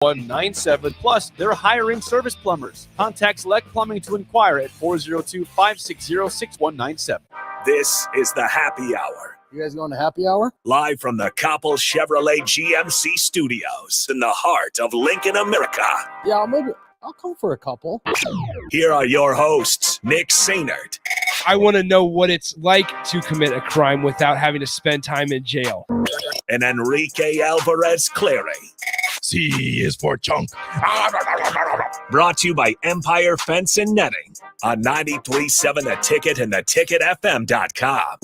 197. Plus, they're hiring service plumbers. Contact Select Plumbing to inquire at 402-560-6197. This is the Happy Hour. You guys going to happy hour? Live from the Coppel Chevrolet GMC studios in the heart of Lincoln, America. Yeah, maybe I'll come for a couple. Here are your hosts, Nick Sainert. I want to know what it's like to commit a crime without having to spend time in jail. And Enrique Alvarez Clary. C is for chunk. Brought to you by Empire Fence and Netting on 93.7 The Ticket and theticketfm.com.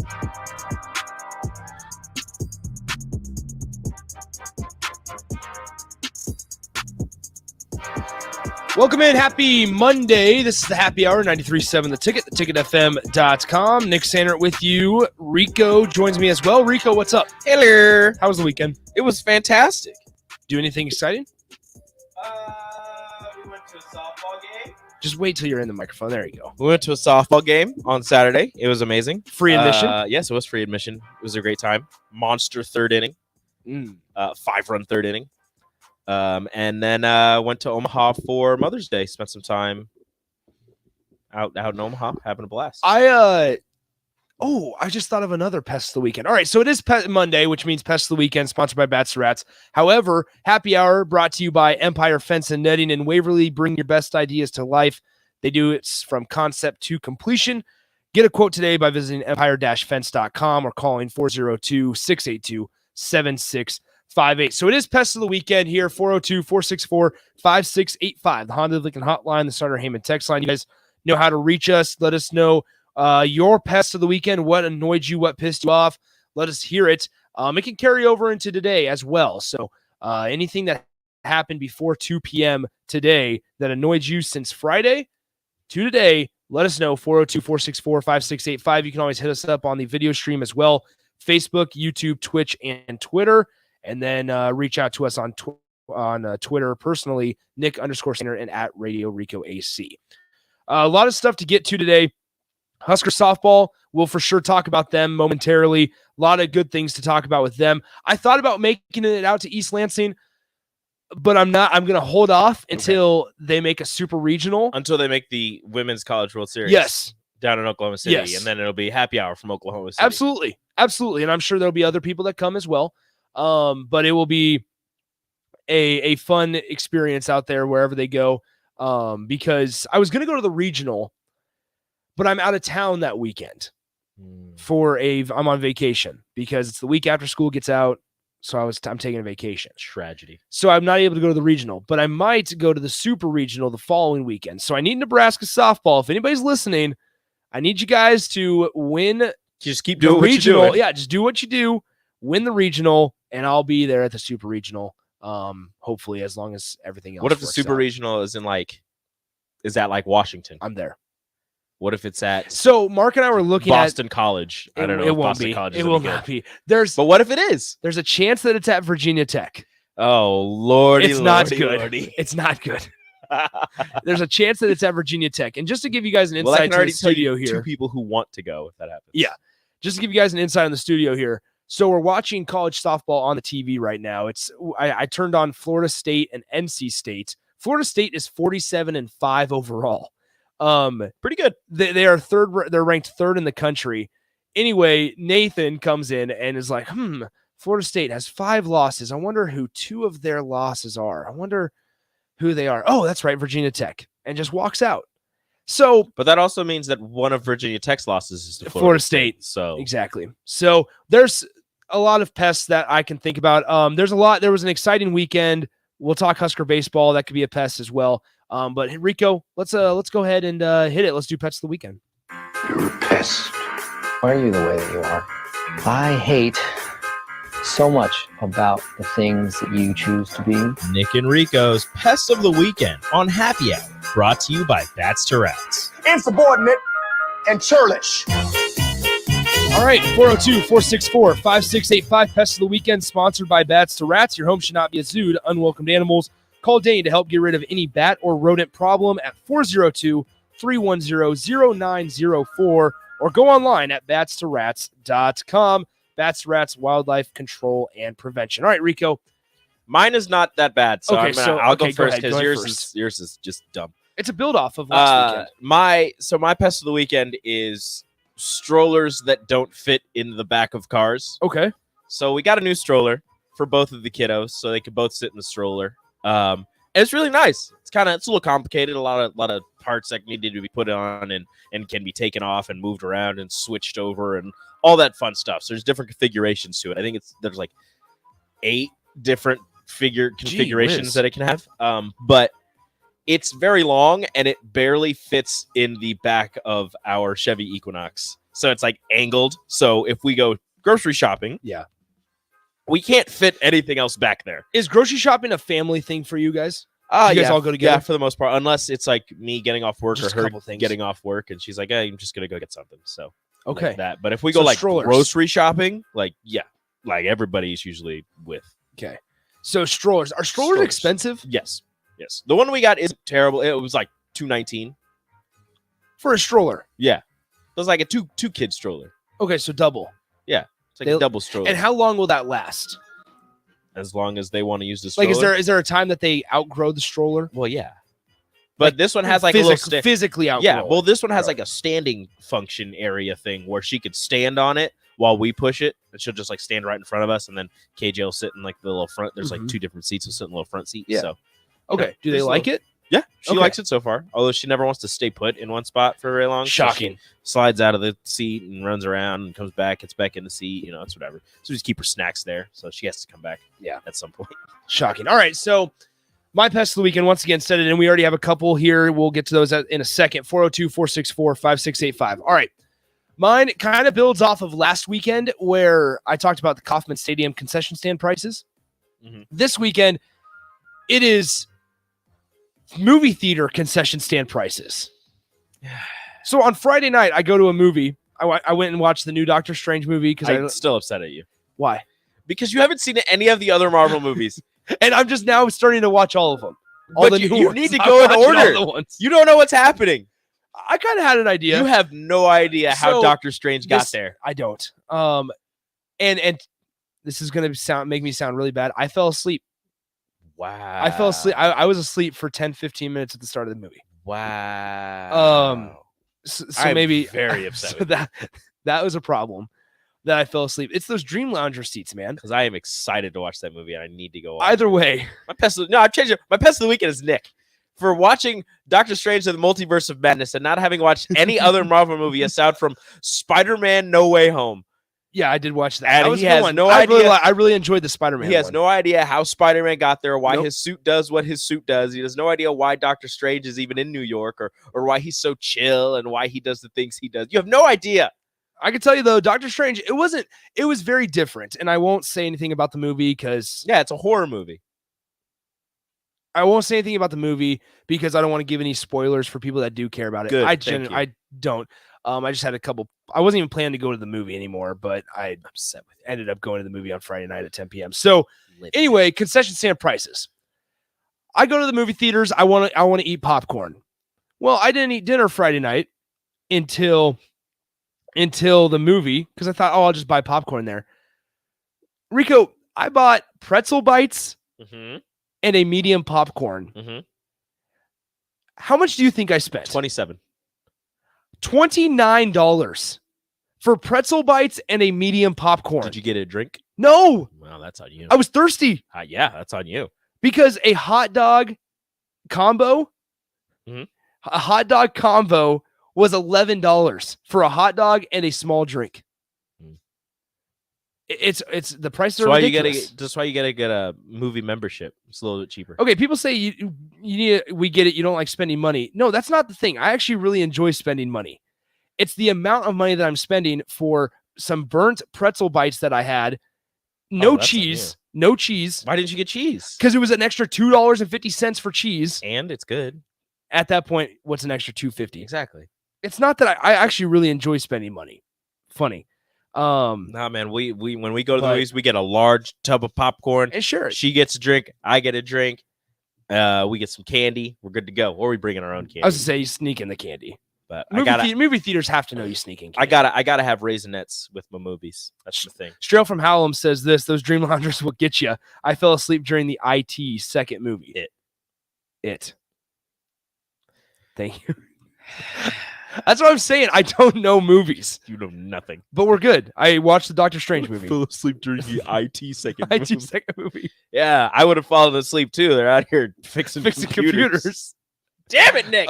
Welcome in. Happy Monday. This is the Happy Hour, 93.7 The Ticket, theticketfm.com. Nick Sainert with you. Rico joins me as well. Rico, what's up? Hello. How was the weekend? It was fantastic. Do anything exciting? We went to a softball game. Just wait till you're in the microphone. There you go. We went to a softball game on Saturday. It was amazing. Free admission? Yes, it was free admission. It was a great time. Monster third inning. 5-run third inning. And then went to Omaha for Mother's Day. Spent some time out in Omaha, having a blast. I just thought of another Pest of the Weekend. All right, so it is Pest Monday, which means Pest of the Weekend, sponsored by Bats to Rats. However, Happy Hour brought to you by Empire Fence and Netting in Waverly. Bring your best ideas to life. They do it from concept to completion. Get a quote today by visiting empire-fence.com or calling 402-682-7658. So it is Pest of the Weekend here, 402-464-5685, the Honda Lincoln Hotline, the Starter Heyman text line. You guys know how to reach us. Let us know your Pest of the Weekend, what annoyed you, what pissed you off. Let us hear it. It can carry over into today as well. So anything that happened before 2 p.m. today that annoyed you since Friday to today, let us know, 402-464-5685. You can always hit us up on the video stream as well, Facebook, YouTube, Twitch, and Twitter. And then reach out to us on Twitter personally, Nick_Sainert and at Radio Rico AC. A lot of stuff to get to today. Husker softball, we'll for sure talk about them momentarily. A lot of good things to talk about with them. I thought about making it out to East Lansing, but I'm not. I'm going to hold off until they make a super regional. Until they make the Women's College World Series. Yes. Down in Oklahoma City. Yes. And then it'll be Happy Hour from Oklahoma City. Absolutely. Absolutely. And I'm sure there'll be other people that come as well. But it will be a fun experience out there wherever they go. Because I was going to go to the regional, but I'm out of town that weekend I'm on vacation because it's the week after school gets out. So I'm taking a vacation. Tragedy. So I'm not able to go to the regional, but I might go to the super regional the following weekend. So I need Nebraska softball. If anybody's listening, I need you guys to win. Just keep doing what regional. you're doing. Yeah, just do what you do. Win the regional, and I'll be there at the super regional. Hopefully, as long as everything else. What if the works super out. regional is is that like Washington? I'm there. What if it's at So Mark and I were looking Boston College? I don't know. It if won't Boston be. College is It will any good. not be. But what if it is? There's a chance that it's at Virginia Tech. Oh, Lordy, It's not Lordy, good. Lordy. It's not good. There's a chance that it's at Virginia Tech. And just to give you guys an Well, I insight can to the already tell studio you here. two people who want to go if that happens. Yeah. Just to give you guys an insight on the studio here. So we're watching college softball on the TV right now. I turned on Florida State and NC State. Florida State is 47-5 overall. Pretty good. They are third. They're ranked third in the country. Anyway, Nathan comes in and is like, Florida State has 5 losses. I wonder who 2 of their losses are. I wonder who they are. Oh, that's right, Virginia Tech. And just walks out. So, but that also means that one of Virginia Tech's losses is to Florida State. So exactly. So there's a lot of pests that I can think about. There's a lot. There was an exciting weekend. We'll talk Husker baseball. That could be a pest as well. But Rico, let's go ahead and hit it. Let's do pets of the weekend. You're a pest. Why are you the way that you are? I hate so much about the things that you choose to be. Nick and Rico's Pest of the Weekend on Happy Hour, brought to you by Bats to Rats. Insubordinate and churlish. All right, 402-464-5685, Pest of the Weekend, sponsored by Bats to Rats. Your home should not be a zoo to unwelcomed animals. Call Dane to help get rid of any bat or rodent problem at 402-310-0904 or go online at batstorats.com. Bats to Rats, Wildlife Control and Prevention. All right, Rico, Mine is not that bad, so, Okay, I'll go go first ahead, go because ahead yours first. is just dumb. It's a build off of last weekend. My pest of the weekend is strollers that don't fit in the back of cars. Okay. So we got a new stroller for both of the kiddos, so they could both sit in the stroller. And it's really nice. It's a little complicated. A lot of parts that needed to be put on and can be taken off and moved around and switched over and all that fun stuff. So there's different configurations to it. I think there's like 8 different configurations that it can have. But it's very long and it barely fits in the back of our Chevy Equinox. So it's like angled. So if we go grocery shopping, we can't fit anything else back there. Is grocery shopping a family thing for you guys? You guys all go together? Yeah, for the most part, unless it's like me getting off work Just or a her couple things. getting off work, and she's like, "Hey, I'm just gonna go get something." So Okay. like that. But if we So go like strollers. grocery shopping, like everybody's usually with. Okay. So strollers. Are strollers Strollers. expensive Yes. The one we got isn't terrible. It was like $219. for a stroller? Yeah, it was like a two kid stroller. Okay, so double. It's like a double stroller. And how long will that last? As long as they want to use the stroller. Like, is there a time that they outgrow the stroller? Well, yeah. But this one has like a little physically outgrow. Yeah, well, this one has Right. like a standing function area thing where she could stand on it while we push it, and she'll just like stand right in front of us, and then KJ will sit in like the little front. There's like 2 different seats. Will sit in the little front seat. Yeah. So Okay. Do they just a like it? yeah, she Okay. likes it so far. Although she never wants to stay put in one spot for very long. So she Shocking. slides out of the seat and runs around and comes back, gets back in the seat. It's whatever. So we just keep her snacks there, so she has to come back. Yeah. At some point. Shocking. All right. So my pest of the weekend, once again, set it in. We already have a couple here. We'll get to those in a second. 402-464-5685. All right. Mine kind of builds off of last weekend where I talked about the Kauffman Stadium concession stand prices. Mhm. This weekend, it is movie theater concession stand prices. So on Friday night, I go to a movie. I went and watched the new Doctor Strange movie because I'm still upset at you why? because you haven't seen any of the other Marvel movies. And I'm just now starting to watch all of them. All But the you new ones. need to I'm go in watching all order. the ones. You don't know what's happening. I kind of had an idea. You have no idea how So, Doctor Strange got this- there. I don't. And this is gonna make me sound really bad. I fell asleep. Wow. I fell asleep. I was asleep for 10-15 minutes at the start of the movie. Wow. So I'm maybe very upset so with that was a problem that I fell asleep. It's those Dream Lounger seats, man. because I am excited to watch that movie and I need to go watch Either way, I've changed it. My pest of the weekend is Nick. For watching Doctor Strange and the Multiverse of Madness and not having watched any other Marvel movie aside from Spider-Man No Way Home. yeah, I did watch that. And That was he a good has one. no I really idea- I really enjoyed the Spider-Man. He has one. no idea how Spider-Man got there, why Nope. his suit does what his suit does. He has no idea why Doctor Strange is even in New York or why he's so chill and why he does the things he does. You have no idea. I can tell you though, Doctor Strange, it was very different. And I won't say anything about the movie because Yeah, it's a horror movie. I won't say anything about the movie because I don't want to give any spoilers for people that do care about it. Good, I thank you. I don't. I just had a couple. I wasn't even planning to go to the movie anymore, but I ended up going to the movie on Friday night at 10 p.m. So anyway, concession stand prices. I go to the movie theaters. I want to eat popcorn. Well, I didn't eat dinner Friday night until the movie because I thought, oh, I'll just buy popcorn there. Rico, I bought pretzel bites Mm-hmm. and a medium popcorn. Mm-hmm. How much do you think I spent? 27. $29 for pretzel bites and a medium popcorn. Did you get a drink? No, Well, that's on you. I was thirsty Yeah, that's on you. because a hot dog combo, Mhm. a hot dog combo was $11 for a hot dog and a small drink. Mm. It's the prices That's are why ridiculous. that's why you gotta get a movie membership. It's a little bit cheaper. Okay, people say you need we get it. You don't like spending money. No, that's not the thing. I actually really enjoy spending money. It's the amount of money that I'm spending for some burnt pretzel bites that I had. No that's on cheese, no cheese, Why didn't you get cheese? because it was an extra $2.50 for cheese. And it's good. At that point, what's an extra $2.50? Exactly. It's not that I actually really enjoy spending money. Funny, Nah, man. We when we go to the But- movies, we get a large tub of popcorn. and sure, She gets a drink. I get a drink. We get some candy. We're good to go. Or we bring in our own candy. I was to say you sneak in the candy. But Movie theaters have to know you sneaking. I gotta have Raisinets with my movies. That's the thing. Strail from Hallam says this: those dream loungers will get you. I fell asleep during the IT second movie. It. Thank you. That's what I'm saying. I don't know movies. You know nothing. But we're good. I watched the Doctor Strange movie. Fell asleep during the IT second IT second movie. Yeah, I would have fallen asleep too. They're out here fixing computers. Damn it, Nick.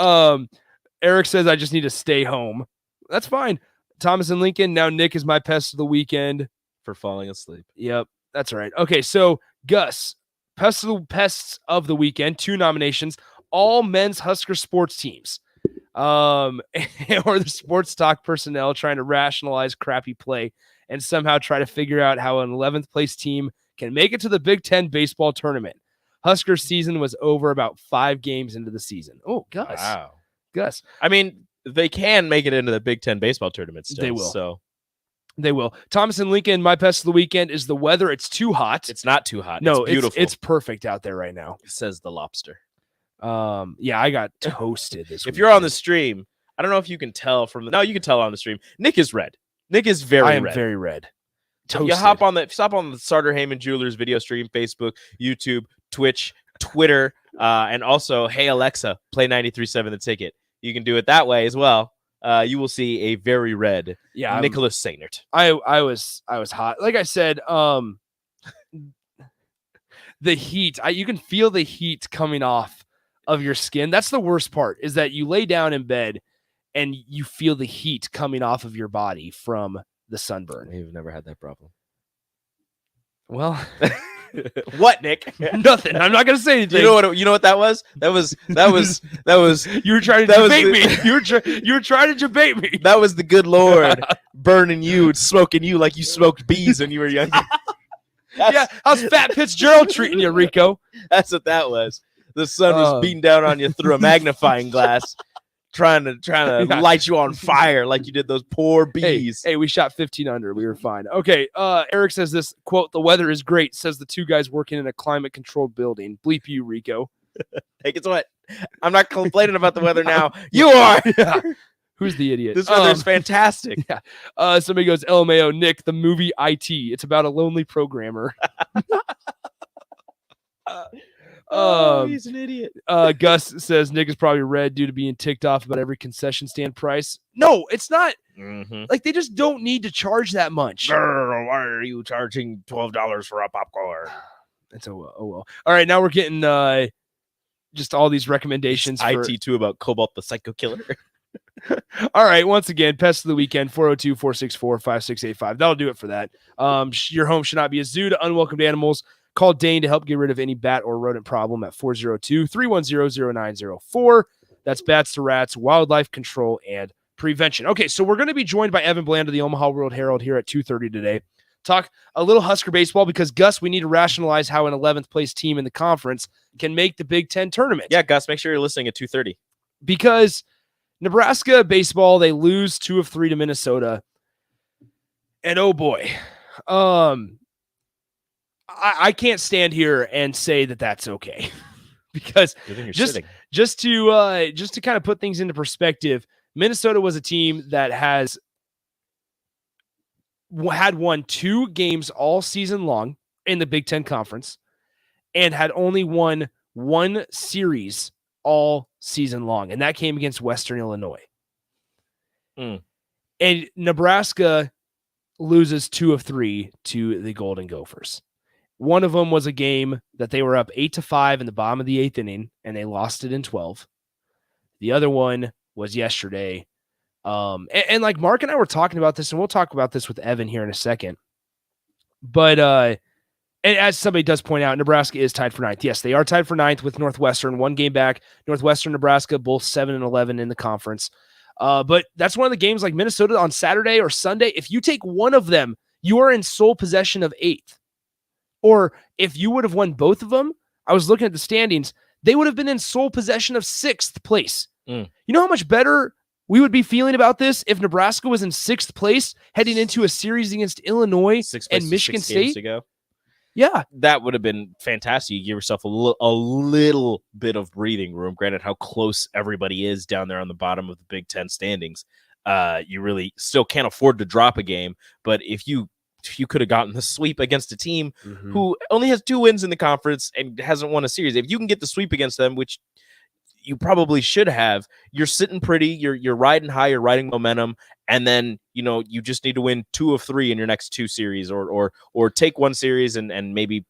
Eric says I just need to stay home. That's fine. Thomas and Lincoln. Now Nick is my pest of the weekend for falling asleep. Yep, that's right. Okay, so Gus, pests of the weekend, 2 nominations, all men's Husker sports teams. Or the sports talk personnel trying to rationalize crappy play and somehow try to figure out how an 11th place team can make it to the Big Ten baseball tournament. Husker season was over about 5 games into the season. Oh, Gus. Wow. Gus. I mean, they can make it into the Big Ten baseball tournament still. They will. So they will. Thomas and Lincoln, my pest of the weekend is the weather. It's too hot. It's not too hot. No, it's beautiful. It's perfect out there right now. Says the lobster. Yeah, I got toasted this week. If you're on the stream, I don't know if you can tell from no, you can tell on the stream. Nick is red. Nick is very red. I am very red. So you hop on the Starter Heyman Jewelers video stream, Facebook, YouTube, Twitch, Twitter, and also Hey Alexa, play 93.7 The Ticket. You can do it that way as well. You will see a very red Nicholas Sainert. I was hot. Like I said, the heat. You can feel the heat coming off of your skin. That's the worst part, is that you lay down in bed and you feel the heat coming off of your body from the sunburn. You've never had that problem. Well, what, Nick? Nothing. I'm not gonna say anything. You know what that was? That was you were trying to debate me. You were trying to debate me. That was the good Lord burning you, smoking you like you smoked bees when you were younger. Yeah, how's Fat Fitzgerald treating you, Rico? That's what that was. The sun was beating down on you through a magnifying glass, trying to light you on fire like you did those poor bees. Hey, we shot 15 under. We were fine. Okay, Eric says this, quote, the weather is great, says the 2 guys working in a climate-controlled building. Bleep you, Rico. Hey, guess what? I'm not complaining about the weather now. You are! Yeah. Who's the idiot? This weather is fantastic. Yeah. Somebody goes, LMAO, Nick, the movie IT. It's about a lonely programmer. He's an idiot. Gus says Nick is probably red due to being ticked off about every concession stand price. No, it's not. Mm-hmm. Like, they just don't need to charge that much. Girl, why are you charging $12 for a popcorn? It's oh well. All right, now we're getting just all these recommendations. IT too about Cobalt the Psycho Killer. All right, once again, pest of the weekend, 402-464-5685. That'll do it for that. Your home should not be a zoo to unwelcomed animals. Call Dane to help get rid of any bat or rodent problem at 402-310-0904. That's Bats to Rats, Wildlife Control, and Prevention. Okay, so we're going to be joined by Evan Bland of the Omaha World Herald here at 2:30 today. Talk a little Husker baseball because, Gus, we need to rationalize how an 11th place team in the conference can make the Big Ten tournament. Yeah, Gus, make sure you're listening at 2:30. Because Nebraska baseball, they lose 2 of 3 to Minnesota. And oh boy, I can't stand here and say that that's okay. Because just to kind of put things into perspective, Minnesota was a team that had won 2 games all season long in the Big Ten Conference and had only won 1 series all season long, and that came against Western Illinois. And Nebraska loses 2 of 3 to the Golden Gophers. One of them was a game that they were up 8-5 in the bottom of the 8th inning, and they lost it in 12. The other one was yesterday. And like Mark and I were talking about this, and we'll talk about this with Evan here in a second. But and as somebody does point out, Nebraska is tied for 9th. Yes, they are tied for 9th with Northwestern, 1 game back. Northwestern, Nebraska, both 7-11 in the conference. But that's one of the games like Minnesota on Saturday or Sunday. If you take one of them, you are in sole possession of 8th. Or if you would have won both of them, I was looking at the standings, they would have been in sole possession of 6th place. You know how much better we would be feeling about this if Nebraska was in 6th place heading into a series against Illinois and Michigan State? Yeah. That would have been fantastic. You give yourself a little bit of breathing room. Granted, how close everybody is down there on the bottom of the Big Ten standings. You really still can't afford to drop a game. But if you could have gotten the sweep against a team who only has 2 wins in the conference and hasn't won a series, if you can get the sweep against them, which you probably should have, you're sitting pretty, you're riding high, you're riding momentum, and then you just need to win 2 of 3 in your next 2 series, or take 1 series and maybe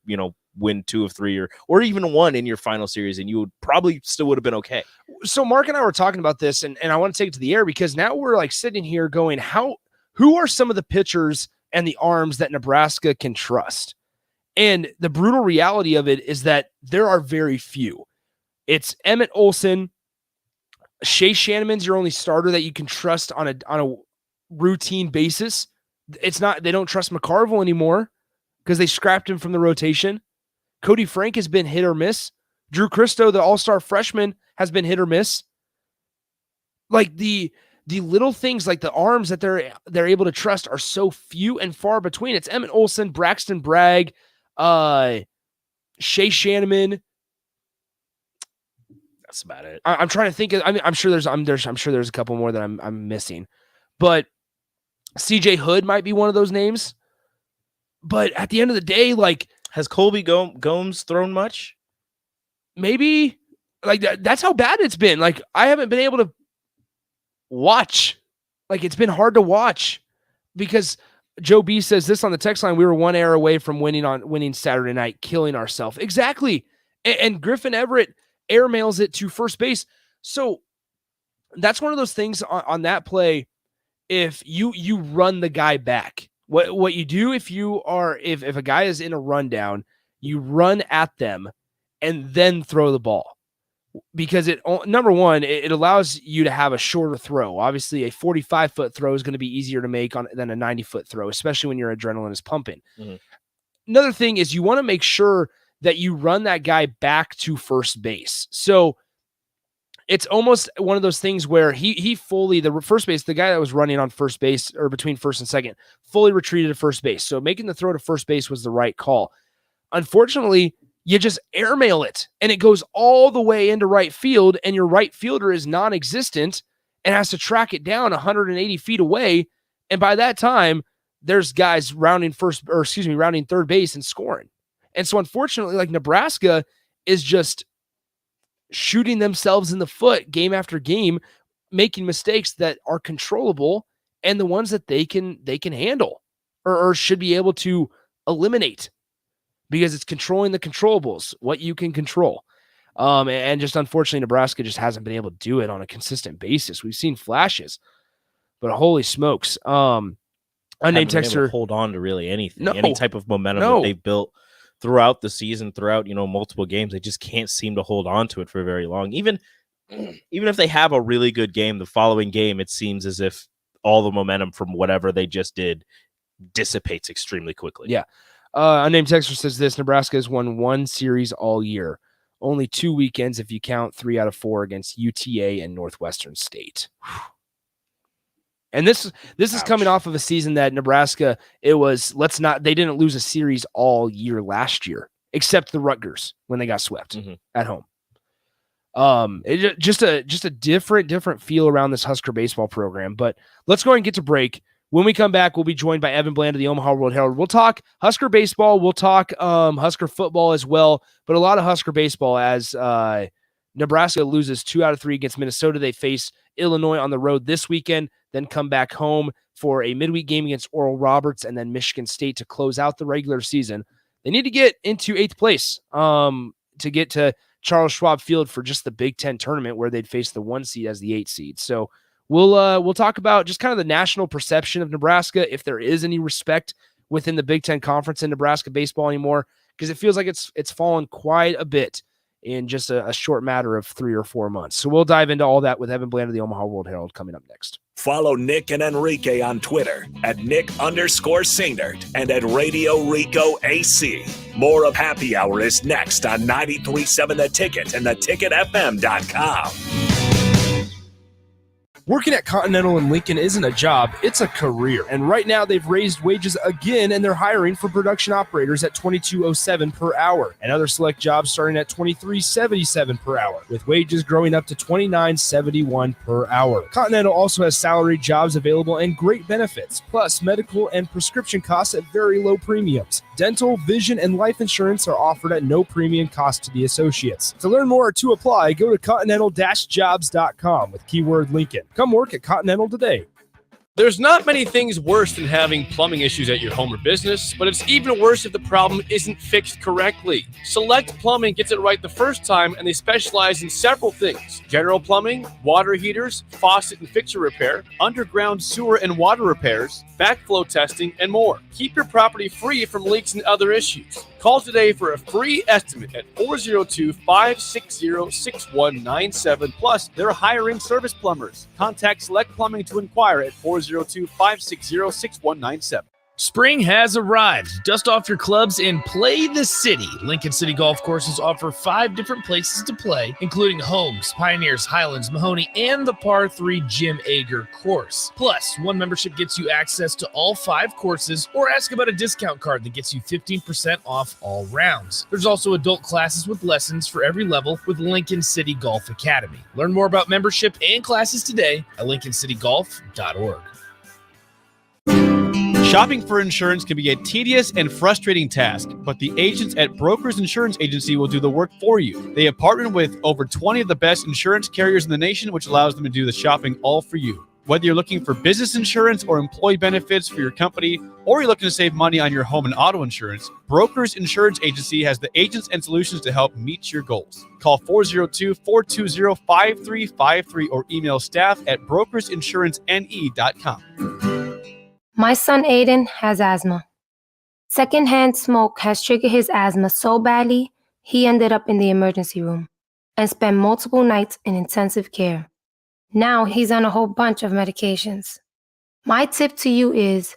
win 2 of 3 or even 1 in your final series, and you would probably still would have been okay. So Mark and I were talking about this, and I want to take it to the air because now we're like sitting here going, who are some of the pitchers and the arms that Nebraska can trust? And the brutal reality of it is that there are very few. It's Emmett Olson. Shea Shanneman's your only starter that you can trust on a routine basis. It's not, they don't trust McCarville anymore because they scrapped him from the rotation. Cody Frank has been hit or miss. Drew Christo, the all-star freshman, has been hit or miss. Like the little things, like the arms that they're able to trust are so few and far between. It's Emmett Olson, Braxton Bragg, Shea Shanneman. That's about it. I'm trying to think of, I'm sure there's a couple more that I'm missing, but CJ Hood might be one of those names. But at the end of the day, like, has Colby Gomes thrown much? Maybe, like that's how bad it's been. Like I haven't been able to watch. Like it's been hard to watch because Joe B says this on the text line. We were 1 error away from winning Saturday night, killing ourselves. Exactly. And Griffin Everett airmails it to first base. So that's one of those things on that play. If you run the guy back, what you do if a guy is in a rundown, you run at them and then throw the ball, because number one, it allows you to have a shorter throw. Obviously a 45-foot throw is going to be easier to make than a 90-foot throw, especially when your adrenaline is pumping. Another thing is you want to make sure that you run that guy back to first base. So it's almost one of those things where he fully, the first base, the guy that was running on first base or between first and second, fully retreated to first base. So making the throw to first base was the right call. Unfortunately, you just airmail it and it goes all the way into right field, and your right fielder is non-existent and has to track it down 180 feet away. And by that time, there's guys rounding third base and scoring. And so unfortunately, like Nebraska is just shooting themselves in the foot game after game, making mistakes that are controllable and the ones that they can handle or should be able to eliminate, because it's controlling the controllables, what you can control. And just unfortunately, Nebraska just hasn't been able to do it on a consistent basis. We've seen flashes, but holy smokes. Unnamed texter, hold on to really anything, No. any type of momentum No. that they've built throughout the season, throughout multiple games. They just can't seem to hold on to it for very long. Even if they have a really good game, the following game, it seems as if all the momentum from whatever they just did dissipates extremely quickly. Yeah. Unnamed texter says this: Nebraska has won 1 series all year, only 2 weekends if you count 3 out of 4 against UTA and Northwestern State. And this is coming off of a season that Nebraska, they didn't lose a series all year last year, except the Rutgers when they got swept at home. Just a different feel around this Husker baseball program. But let's go ahead and get to break. When we come back, we'll be joined by Evan Bland of the Omaha World Herald. We'll talk Husker baseball. We'll talk Husker football as well, but a lot of Husker baseball as Nebraska loses 2 out of 3 against Minnesota. They face Illinois on the road this weekend, then come back home for a midweek game against Oral Roberts and then Michigan State to close out the regular season. They need to get into 8th place to get to Charles Schwab Field for just the Big Ten tournament, where they'd face the 1 seed as the 8 seed. So we'll talk about just kind of the national perception of Nebraska, if there is any respect within the Big Ten Conference in Nebraska baseball anymore, because it feels like it's fallen quite a bit in just a short matter of 3 or 4 months. So we'll dive into all that with Evan Bland of the Omaha World Herald coming up next. Follow Nick and Enrique on Twitter at Nick_Sainert and at Radio Rico AC. More of Happy Hour is next on 93.7 The Ticket and theticketfm.com. Working at Continental in Lincoln isn't a job, it's a career. And right now they've raised wages again and they're hiring for production operators at $22.07 per hour and other select jobs starting at $23.77 per hour, with wages growing up to $29.71 per hour. Continental also has salaried jobs available and great benefits, plus medical and prescription costs at very low premiums. Dental, vision, and life insurance are offered at no premium cost to the associates. To learn more or to apply, go to continental-jobs.com with keyword Lincoln. Come work at Continental today. There's not many things worse than having plumbing issues at your home or business, but it's even worse if the problem isn't fixed correctly. Select Plumbing gets it right the first time, and they specialize in several things: general plumbing, water heaters, faucet and fixture repair, underground sewer and water repairs, backflow testing, and more. Keep your property free from leaks and other issues. Call today for a free estimate at 402-560-6197. Plus, they're hiring service plumbers. Contact Select Plumbing to inquire at 402-560-6197. Spring has arrived. Dust off your clubs and play the city. Lincoln City Golf Courses offer 5 different places to play, including Holmes, Pioneers, Highlands, Mahoney, and the Par 3 Jim Ager course. Plus, one membership gets you access to all 5 courses, or ask about a discount card that gets you 15% off all rounds. There's also adult classes with lessons for every level with Lincoln City Golf Academy. Learn more about membership and classes today at lincolncitygolf.org. Shopping for insurance can be a tedious and frustrating task, but the agents at Brokers Insurance Agency will do the work for you. They have partnered with over 20 of the best insurance carriers in the nation, which allows them to do the shopping all for you. Whether you're looking for business insurance or employee benefits for your company, or you're looking to save money on your home and auto insurance, Brokers Insurance Agency has the agents and solutions to help meet your goals. Call 402-420-5353 or email staff at brokersinsurancenE.com. My son Aiden has asthma. Secondhand smoke has triggered his asthma so badly, he ended up in the emergency room and spent multiple nights in intensive care. Now he's on a whole bunch of medications. My tip to you is,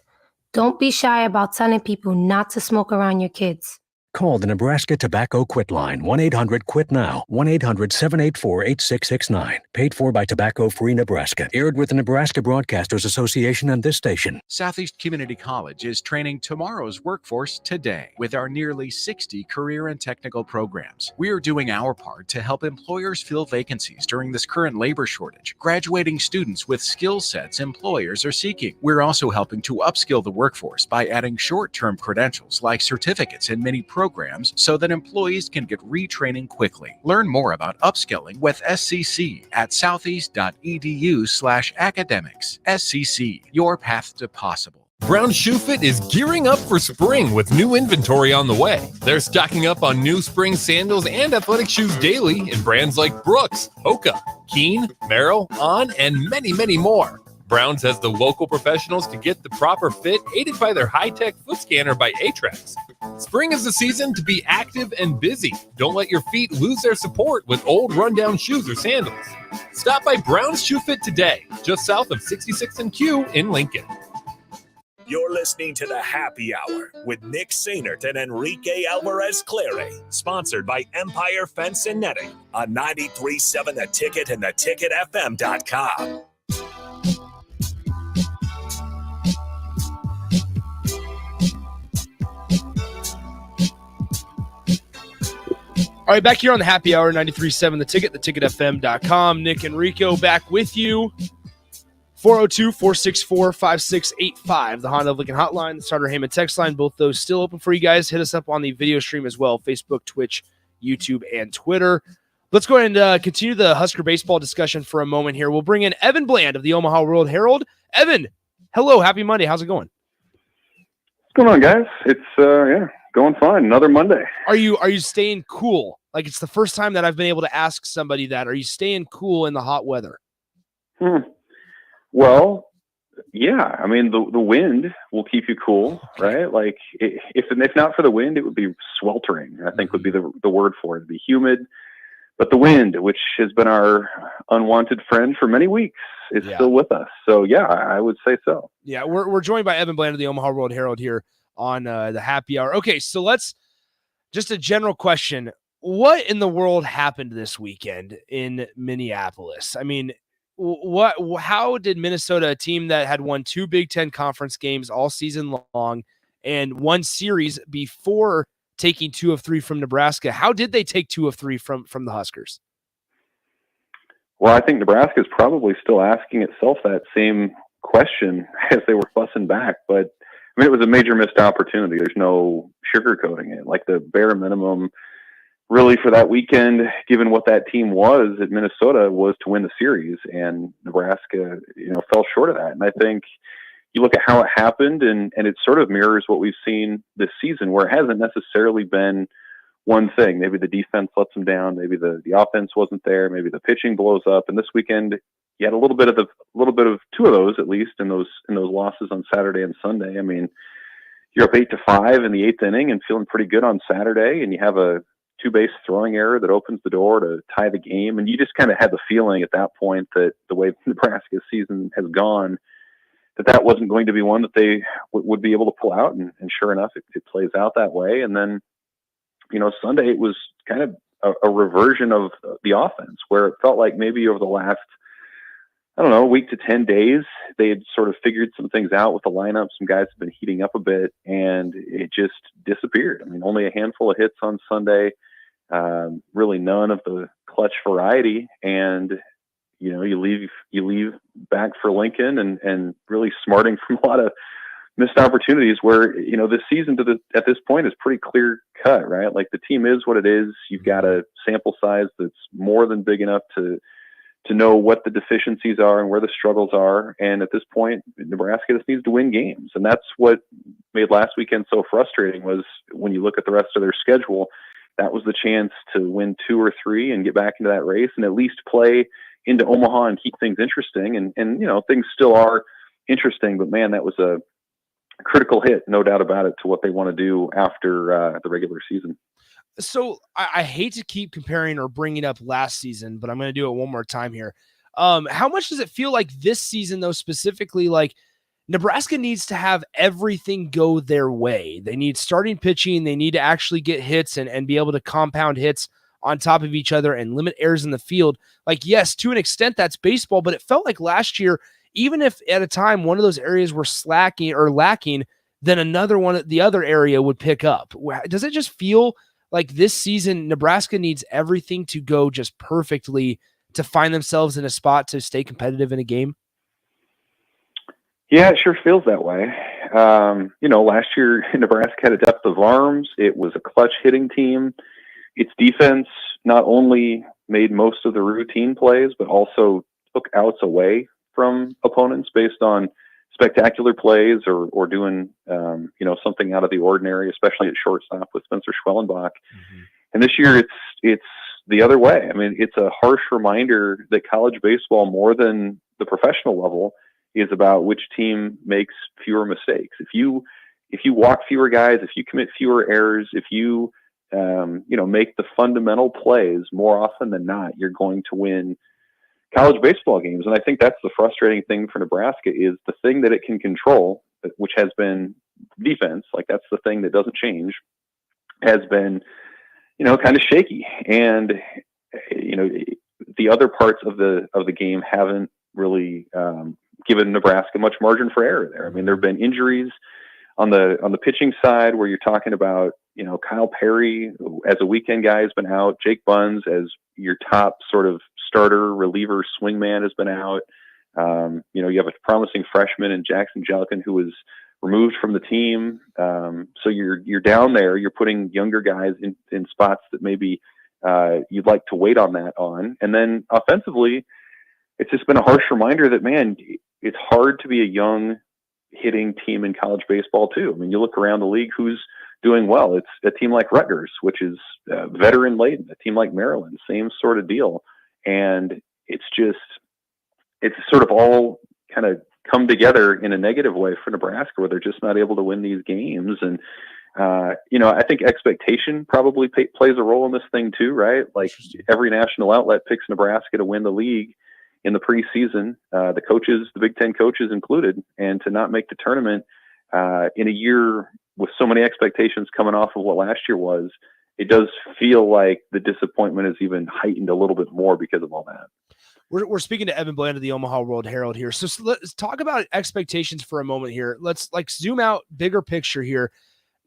don't be shy about telling people not to smoke around your kids. Call the Nebraska Tobacco Quit Line, 1-800-QUIT-NOW, 1-800-784-8669. Paid for by Tobacco Free Nebraska. Aired with the Nebraska Broadcasters Association and this station. Southeast Community College is training tomorrow's workforce today with our nearly 60 career and technical programs. We are doing our part to help employers fill vacancies during this current labor shortage, graduating students with skill sets employers are seeking. We're also helping to upskill the workforce by adding short-term credentials like certificates in many programs so that employees can get retraining quickly. Learn more about upskilling with SCC at southeast.edu/academics. SCC, your path to possible. Brown Shoe Fit is gearing up for spring with new inventory on the way. They're stocking up on new spring sandals and athletic shoes daily in brands like Brooks, Hoka, Keen, Merrell, On, and many, many more. Browns has the local professionals to get the proper fit, aided by their high-tech foot scanner by Atrax. Spring is the season to be active and busy. Don't let your feet lose their support with old rundown shoes or sandals. Stop by Brown's Shoe Fit today, just south of 66th and Q in Lincoln. You're listening to the Happy Hour with Nick Sainert and Enrique Alvarez Clary, sponsored by Empire Fence and Netting on 93.7 The Ticket and theticketfm.com. All right, back here on the Happy Hour, 93.7 The Ticket, theticketfm.com. Nick Enrico back with you. 402-464-5685, the Honda of Lincoln hotline, the Starter Heyman text line, both those still open for you guys. Hit us up on the video stream as well, Facebook, Twitch, YouTube, and Twitter. Let's go ahead and continue the Husker baseball discussion for a moment here. We'll bring in Evan Bland of the Omaha World Herald. Evan, hello, happy Monday. How's it going? What's going on, guys? It's going fine. Another Monday. Are you staying cool? Like, it's the first time that I've been able to ask somebody that. Are you staying cool in the hot weather? Well, yeah. I mean, the wind will keep you cool, right? Like, if not for the wind, it would be sweltering, I think would be the word for it. It'd be humid. But the wind, which has been our unwanted friend for many weeks, is still with us. So, yeah, I would say so. Yeah, we're joined by Evan Bland of the Omaha World Herald here on the Happy Hour. Okay, so let's just a general question. What in the world happened this weekend in Minneapolis? I mean, How did Minnesota, a team that had won 2 Big Ten conference games all season long and 1 series before taking 2 of 3 from Nebraska, how did they take 2 of 3 from the Huskers? Well, I think Nebraska is probably still asking itself that same question as they were fussing back. But I mean, it was a major missed opportunity. There's no sugarcoating it. Like the bare minimum, really, for that weekend, given what that team was at Minnesota, was to win the series, and Nebraska, fell short of that. And I think you look at how it happened, and it sort of mirrors what we've seen this season, where it hasn't necessarily been one thing. Maybe the defense lets them down. Maybe the offense wasn't there. Maybe the pitching blows up. And this weekend, you had a little bit of 2 of those, at least in those losses on Saturday and Sunday. I mean, you're up 8-5 in the 8th inning and feeling pretty good on Saturday, and you have a 2-base throwing error that opens the door to tie the game. And you just kind of had the feeling at that point that the way Nebraska's season has gone, that wasn't going to be one that they would be able to pull out. And sure enough, it plays out that way. And then, Sunday, it was kind of a reversion of the offense, where it felt like maybe over the last, week to 10 days, they had sort of figured some things out with the lineup. Some guys have been heating up a bit, and it just disappeared. I mean, only a handful of hits on Sunday, really none of the clutch variety. And, you leave back for Lincoln and really smarting from a lot of missed opportunities where, this season at this point is pretty clear cut, right? Like the team is what it is. You've got a sample size that's more than big enough to know what the deficiencies are and where the struggles are. And at this point, Nebraska just needs to win games. And that's what made last weekend so frustrating, was when you look at the rest of their schedule, that was the chance to win 2 or 3 and get back into that race and at least play into Omaha and keep things interesting. And things still are interesting, but man, that was a critical hit, no doubt about it, to what they want to do after the regular season. So I hate to keep comparing or bringing up last season, but I'm going to do it one more time here. How much does it feel like this season, though, specifically, like Nebraska needs to have everything go their way? They need starting pitching. They need to actually get hits and be able to compound hits on top of each other and limit errors in the field. Like, yes, to an extent, that's baseball, but it felt like last year, even if at a time one of those areas were slacking or lacking, then another one, the other area would pick up. Does it just feel like this season Nebraska needs everything to go just perfectly to find themselves in a spot to stay competitive in a game? Yeah, it sure feels that way. Last year Nebraska had a depth of arms. It was a clutch hitting team. Its defense not only made most of the routine plays, but also took outs away from opponents based on spectacular plays or doing, something out of the ordinary, especially at shortstop with Spencer Schwellenbach. Mm-hmm. And this year it's the other way. I mean, it's a harsh reminder that college baseball, more than the professional level, is about which team makes fewer mistakes. If you walk fewer guys, if you commit fewer errors, if you make the fundamental plays more often than not, you're going to win college baseball games. And I think that's the frustrating thing for Nebraska, is the thing that it can control, which has been defense. Like, that's the thing that doesn't change, has been, kind of shaky. And, the other parts of the game haven't really given Nebraska much margin for error there. I mean, there have been injuries on the pitching side, where you're talking about, Kyle Perry as a weekend guy has been out. Jake Buns as your top sort of starter reliever swingman has been out. You have a promising freshman in Jackson Jelkin who was removed from the team. So you're down there. You're putting younger guys in spots that maybe you'd like to wait on that on. And then offensively, it's just been a harsh reminder that, man, it's hard to be a young hitting team in college baseball too. I mean, you look around the league, who's doing well. It's a team like Rutgers, which is veteran laden, a team like Maryland, same sort of deal. And it's sort of all kind of come together in a negative way for Nebraska, where they're just not able to win these games. And, I think expectation probably plays a role in this thing too, right? Like, every national outlet picks Nebraska to win the league in the preseason, the coaches, the Big Ten coaches included, and to not make the tournament in a year with so many expectations coming off of what last year was, it does feel like the disappointment is even heightened a little bit more because of all that. We're speaking to Evan Bland of the Omaha World Herald here. So let's talk about expectations for a moment here. Let's zoom out, bigger picture here.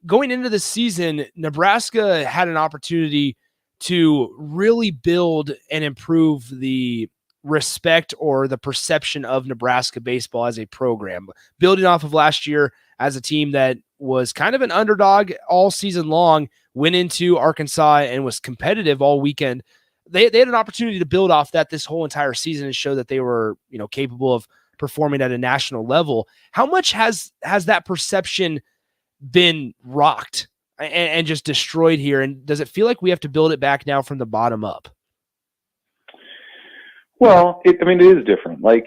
Going into the season, Nebraska had an opportunity to really build and improve the respect or the perception of Nebraska baseball as a program. Building off of last year as a team that was kind of an underdog all season long, went into Arkansas and was competitive all weekend. They had an opportunity to build off that this whole entire season and show that they were, capable of performing at a national level. How much has that perception been rocked and just destroyed here? And does it feel like we have to build it back now from the bottom up? Well, it is different. Like,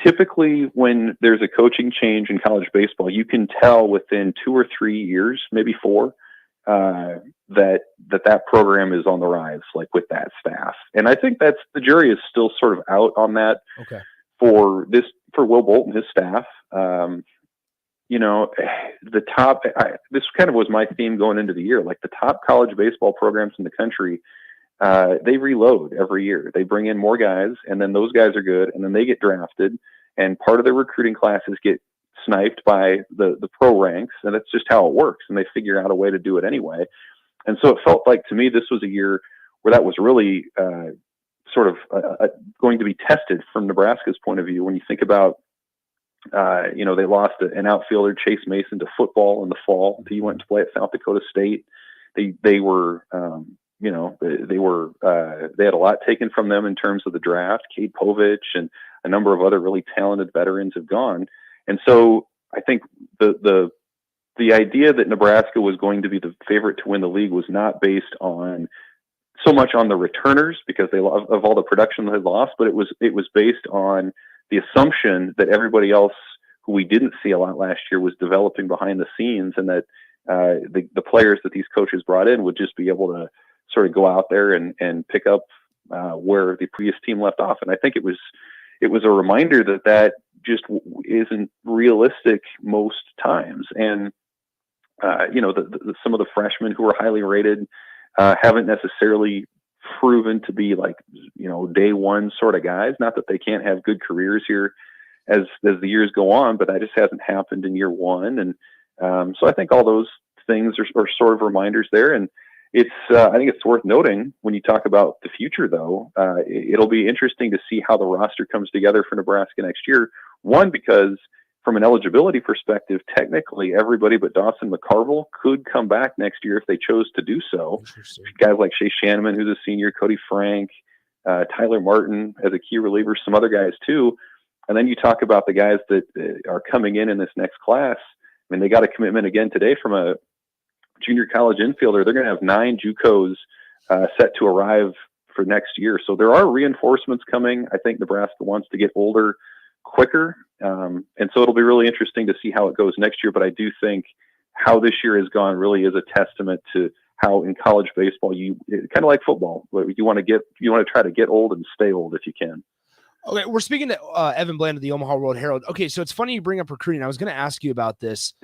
typically when there's a coaching change in college baseball, you can tell within 2 or 3 years, maybe 4, that program is on the rise, like with that staff. And I think the jury is still sort of out on that. Okay. For Will Bolt and his staff. The top, this kind of was my theme going into the year, like the top college baseball programs in the country, they reload every year. They bring in more guys, and then those guys are good, and then they get drafted, and part of their recruiting classes get sniped by the pro ranks, and that's just how it works, and they figure out a way to do it anyway. And so it felt like, to me, this was a year where that was really going to be tested from Nebraska's point of view. When you think about, they lost an outfielder, Chase Mason, to football in the fall. He went to play at South Dakota State. They were, they had a lot taken from them in terms of the draft. Cade Povich and a number of other really talented veterans have gone. And so I think the idea that Nebraska was going to be the favorite to win the league was not based on so much on the returners, because of all the production they lost, but it was based on the assumption that everybody else who we didn't see a lot last year was developing behind the scenes, and that the players that these coaches brought in would just be able to sort of go out there and pick up where the previous team left off. And I think it was a reminder that just isn't realistic most times. And some of the freshmen who are highly rated haven't necessarily proven to be day one sort of guys. Not that they can't have good careers here as the years go on, but that just hasn't happened in year one. And so I think all those things are sort of reminders there. And it's I think it's worth noting when you talk about the future, though, it'll be interesting to see how the roster comes together for Nebraska next year. One, because from an eligibility perspective, technically everybody but Dawson McCarville could come back next year if they chose to do so. Guys like Shea Shanneman, who's a senior, Cody Frank, Tyler Martin as a key reliever, some other guys too. And then you talk about the guys that are coming in this next class. I mean, they got a commitment again today from a junior college infielder. They're going to have 9 JUCOs set to arrive for next year. So there are reinforcements coming. I think Nebraska wants to get older quicker. And so it'll be really interesting to see how it goes next year. But I do think how this year has gone really is a testament to how in college baseball, kind of like football, you want to try to get old and stay old if you can. Okay, we're speaking to Evan Bland of the Omaha World Herald. Okay, so it's funny you bring up recruiting. I was going to ask you about this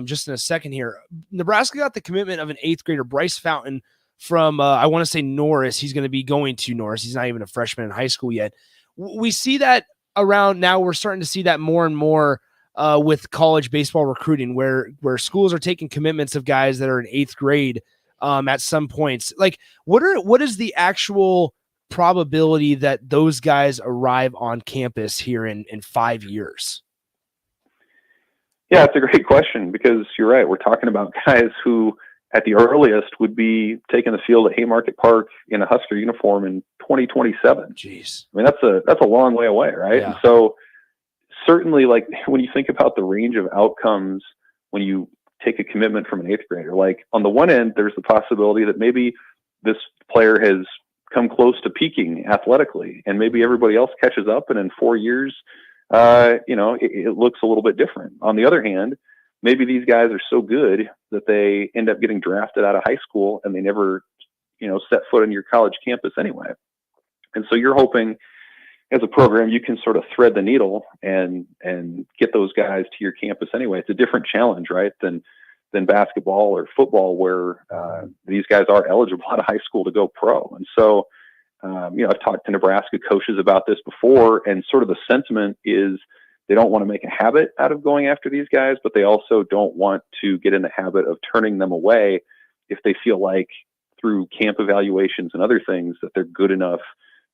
just in a second here. Nebraska got the commitment of an 8th grader, Bryce Fountain, from, I want to say Norris. He's going to be going to Norris. He's not even a freshman in high school yet. We see that around now. We're starting to see that more and more with college baseball recruiting, where schools are taking commitments of guys that are in 8th grade at some points. Like, what is the actual probability that those guys arrive on campus here in 5 years? Yeah, it's a great question, because you're right. We're talking about guys who at the earliest would be taking the field at Haymarket Park in a Husker uniform in 2027. Jeez. I mean, that's a long way away, right? Yeah. And so certainly, like, when you think about the range of outcomes when you take a commitment from an 8th grader, like, on the one end, there's the possibility that maybe this player has come close to peaking athletically, and maybe everybody else catches up, and in 4 years, it looks a little bit different. On the other hand, maybe these guys are so good that they end up getting drafted out of high school and they never, set foot on your college campus anyway. And so you're hoping as a program, you can sort of thread the needle and get those guys to your campus anyway. It's a different challenge, right, than basketball or football, where these guys are eligible out of high school to go pro. And so I've talked to Nebraska coaches about this before, and sort of the sentiment is they don't want to make a habit out of going after these guys, but they also don't want to get in the habit of turning them away if they feel like through camp evaluations and other things that they're good enough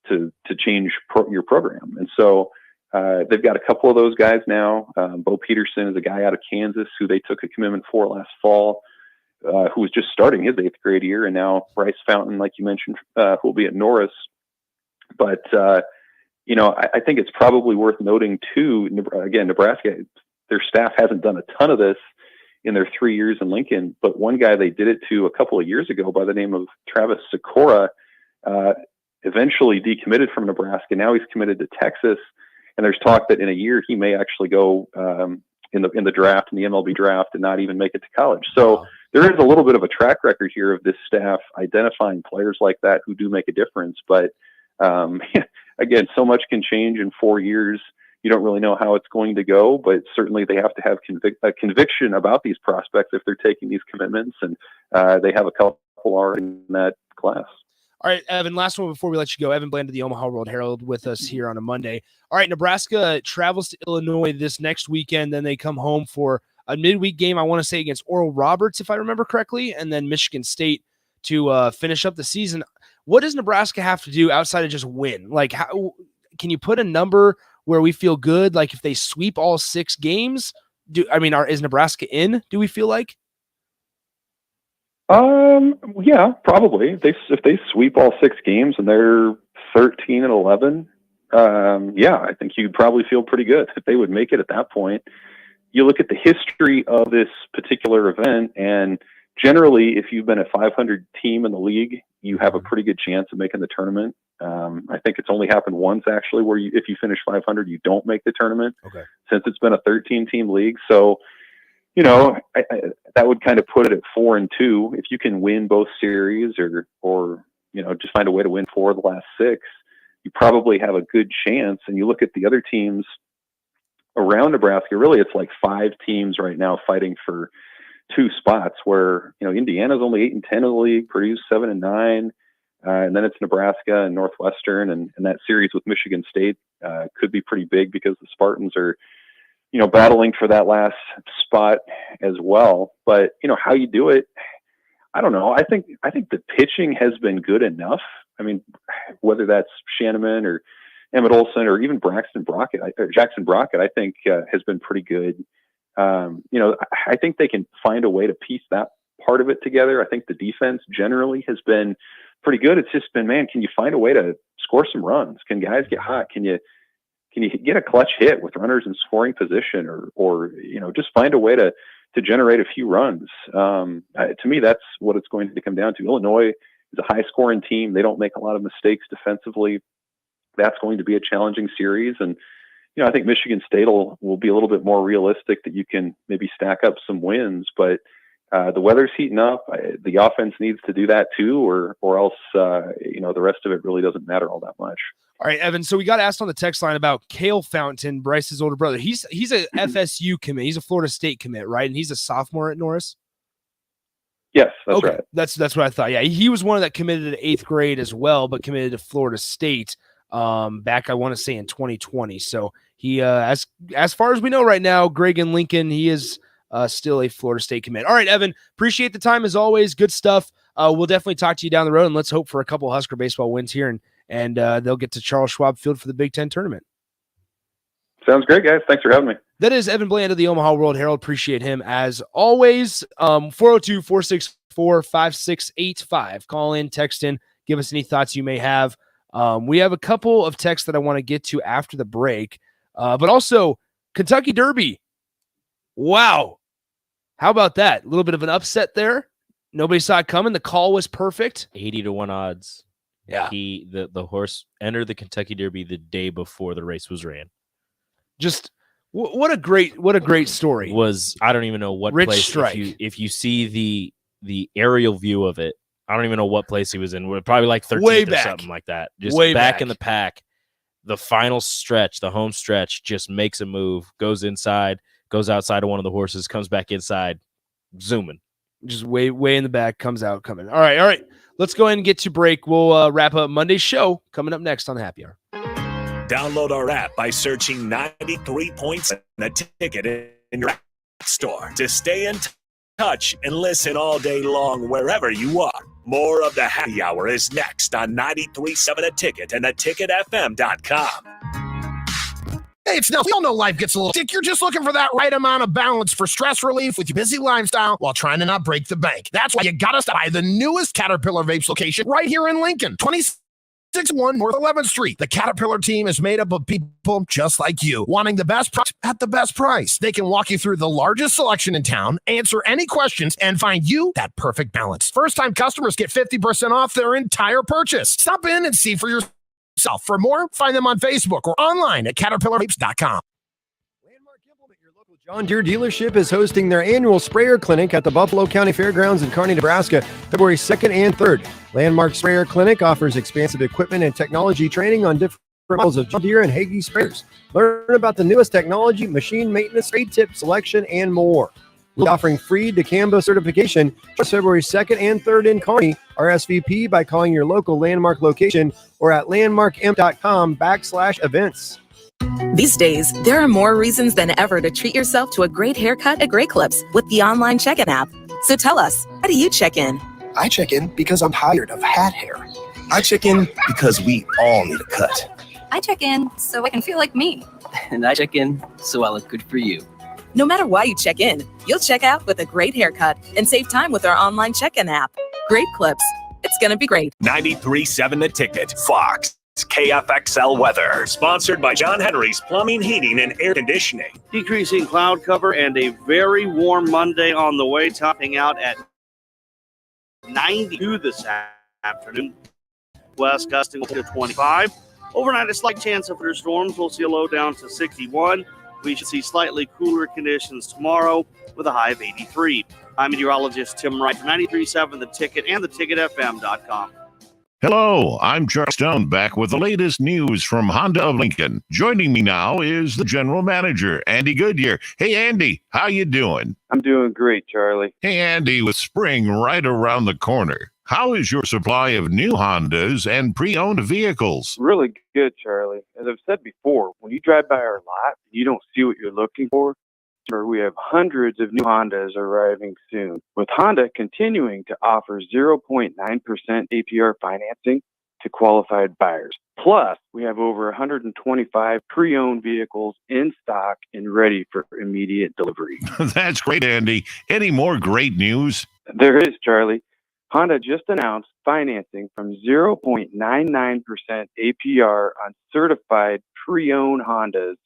to change your program. And so they've got a couple of those guys now. Bo Peterson is a guy out of Kansas who they took a commitment for last fall, who was just starting his 8th grade year, and now Bryce Fountain, like you mentioned, who will be at Norris. But I think it's probably worth noting too, again, Nebraska, their staff hasn't done a ton of this in their 3 years in Lincoln, but one guy they did it to a couple of years ago by the name of Travis Sikora, eventually decommitted from Nebraska. Now he's committed to Texas, and there's talk that in a year he may actually go in the draft, in the MLB draft, and not even make it to college. So there is a little bit of a track record here of this staff identifying players like that who do make a difference. But again, so much can change in 4 years. You don't really know how it's going to go, but certainly they have to have a conviction about these prospects if they're taking these commitments, and they have a couple already in that class. All right, Evan, last one before we let you go. Evan Bland of the Omaha World Herald with us here on a Monday. All right, Nebraska travels to Illinois this next weekend. Then they come home for a midweek game, I want to say, against Oral Roberts, if I remember correctly, and then Michigan State to finish up the season. What does Nebraska have to do outside of just win? Like, how can you put a number where we feel good? Like, if they sweep all 6 games, is Nebraska in, do we feel like? Yeah, probably. If they sweep all 6 games and they're 13-11, I think you'd probably feel pretty good if they would make it at that point. You look at the history of this particular event, and generally, if you've been a 500 team in the league, you have a pretty good chance of making the tournament. I think it's only happened once, actually, where if you finish 500, you don't make the tournament. Okay. Since it's been a 13-team league. So, that would kind of put it at 4-2. If you can win both series or just find a way to win 4 of the last 6, you probably have a good chance. And you look at the other teams around Nebraska, really it's like 5 teams right now fighting for 2 spots, where, Indiana's only 8-10 in the league, Purdue's 7-9. And then it's Nebraska and Northwestern, and that series with Michigan State could be pretty big because the Spartans are, battling for that last spot as well. But, how you do it, I don't know. I think the pitching has been good enough. I mean, whether that's Shanneman or Emmett Olson or even Jackson Brockett, I think has been pretty good. I think they can find a way to piece that part of it together. I think the defense generally has been pretty good. It's just been, man, can you find a way to score some runs? Can guys get hot? Can you get a clutch hit with runners in scoring position, or just find a way to generate a few runs? To me, that's what it's going to come down to. Illinois is a high scoring team. They don't make a lot of mistakes defensively. That's going to be a challenging series. And, I think Michigan State will be a little bit more realistic, that you can maybe stack up some wins, but the weather's heating up. The offense needs to do that too, or else, the rest of it really doesn't matter all that much. All right, Evan. So we got asked on the text line about Cale Fountain, Bryce's older brother. He's a FSU commit. He's a Florida State commit, right? And he's a sophomore at Norris. Yes, that's right. That's what I thought. Yeah, he was one that committed to 8th grade as well, but committed to Florida State back, I want to say, in 2020. So he, as far as we know right now, Greg and Lincoln, he is still a Florida State commit. All right, Evan, appreciate the time as always. Good stuff. We'll definitely talk to you down the road, and let's hope for a couple Husker baseball wins here, and they'll get to Charles Schwab Field for the Big Ten tournament. Sounds great, guys. Thanks for having me. That is Evan Bland of the Omaha World Herald. Appreciate him as always. 402-464-5685. Call in, text in, give us any thoughts you may have. We have a couple of texts that I want to get to after the break, but also Kentucky Derby. Wow. How about that? A little bit of an upset there. Nobody saw it coming. The call was perfect. 80-1 odds. Yeah. The horse entered the Kentucky Derby the day before the race was ran. Just what a great story. I don't even know what Rich place. Strike. If you see the aerial view of it, I don't even know what place he was in. We're probably like 13th Way or back. something like that. Just Way back in the pack. The final stretch, the home stretch, just makes a move, goes inside, goes outside of one of the horses, comes back inside, zooming. Just way in the back, coming. All right. Let's go ahead and get to break. We'll wrap up Monday's show coming up next on Happy Hour. Download our app by searching 93 Points and the Ticket in your app store to stay in touch and listen all day long wherever you are. More of the Happy Hour is next on 93.7 The Ticket and theticketfm.com. Hey, it's Nels. We all know life gets a little sick. You're just looking for that right amount of balance for stress relief with your busy lifestyle while trying to not break the bank. That's why you got to stop by the newest Caterpillar Vapes location right here in Lincoln, 2601 North 11th Street. The Caterpillar team is made up of people just like you, wanting the best product at the best price. They can walk you through the largest selection in town, answer any questions, and find you that perfect balance. First-time customers get 50% off their entire purchase. Stop in and see for yourself. For more, find them on Facebook or online at caterpillarvapes.com. John Deere dealership is hosting their annual sprayer clinic at the Buffalo County Fairgrounds in Kearney, Nebraska, February 2nd and 3rd. Landmark Sprayer Clinic offers expansive equipment and technology training on different models of John Deere and Hagie sprayers. Learn about the newest technology, machine maintenance, spray tip selection, and more. We're offering free dicamba certification just February 2nd and 3rd in Kearney. RSVP by calling your local Landmark location or at landmarkm.com/events. These days, there are more reasons than ever to treat yourself to a great haircut at Great Clips with the online check-in app. So tell us, how do you check in? I check in because I'm tired of hat hair. I check in because we all need a cut. I check in so I can feel like me. And I check in so I look good for you. No matter why you check in, you'll check out with a great haircut and save time with our online check-in app. Great Clips. It's going to be great. 93.7 The Ticket, Fox, KFXL weather. Sponsored by John Henry's Plumbing, Heating, and Air Conditioning. Decreasing cloud cover and a very warm Monday on the way, topping out at 92 this afternoon. West gusting to 25. Overnight, a slight chance of thunderstorms. We'll see a low down to 61. We should see slightly cooler conditions tomorrow with a high of 83. I'm meteorologist Tim Wright, 93.7 The Ticket and theticketfm.com. Hello, I'm Charles Stone, back with the latest news from Honda of Lincoln. Joining me now is the general manager, Andy Goodyear. Hey, Andy, how you doing? I'm doing great, Charlie. Hey, Andy, with spring right around the corner, how is your supply of new Hondas and pre-owned vehicles? Really good, Charlie. As I've said before, when you drive by our lot, you don't see what you're looking for. We have hundreds of new Hondas arriving soon, with Honda continuing to offer 0.9% APR financing to qualified buyers. Plus, we have over 125 pre-owned vehicles in stock and ready for immediate delivery. That's great, Andy. Any more great news? There is, Charlie. Honda just announced financing from 0.99% APR on certified pre-owned Hondas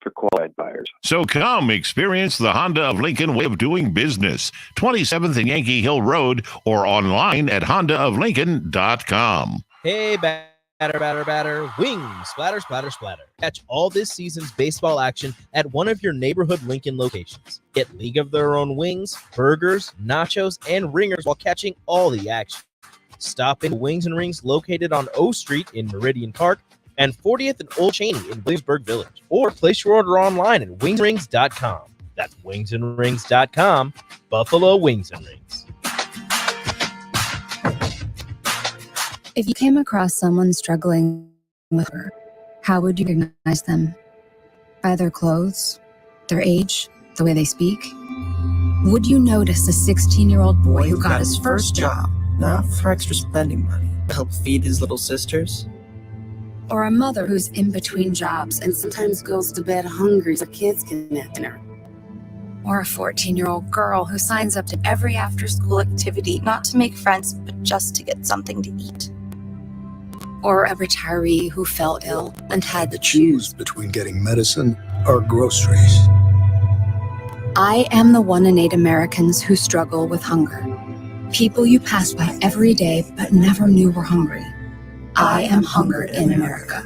for qualified buyers. So come experience the Honda of Lincoln way of doing business. 27th and Yankee Hill Road or online at hondaoflincoln.com. Hey, batter, wings, splatter, splatter, splatter. Catch all this season's baseball action at one of your neighborhood Lincoln locations. Get League of Their Own wings, burgers, nachos, and ringers while catching all the action. Stop in Wings and Rings located on O Street in Meridian Park and 40th and Old Cheney in Williamsburg Village. Or place your order online at wingsrings.com. That's wingsandrings.com. Buffalo Wings and Rings. If you came across someone struggling with her, how would you recognize them? By their clothes, their age, the way they speak? Would you notice a 16-year-old boy who got his first job, not for extra spending money, to help feed his little sisters? or a mother who's in between jobs and sometimes goes to bed hungry so kids can have dinner? Or a 14-year-old girl who signs up to every after-school activity not to make friends, but just to get something to eat? Or a retiree who fell ill and had to choose between getting medicine or groceries. I am the 1 in 8 Americans who struggle with hunger. People you pass by every day but never knew were hungry. I am hunger in America.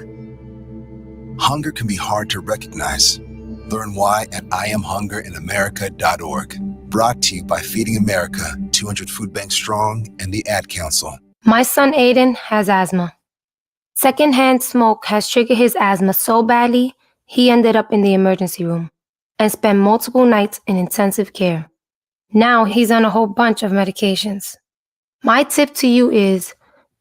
Hunger can be hard to recognize. Learn why at IamHungerInAmerica.org. Brought to you by Feeding America, 200 Food Bank Strong, and the Ad Council. My son Aiden has asthma. Secondhand smoke has triggered his asthma so badly, he ended up in the emergency room and spent multiple nights in intensive care. Now he's on a whole bunch of medications. My tip to you is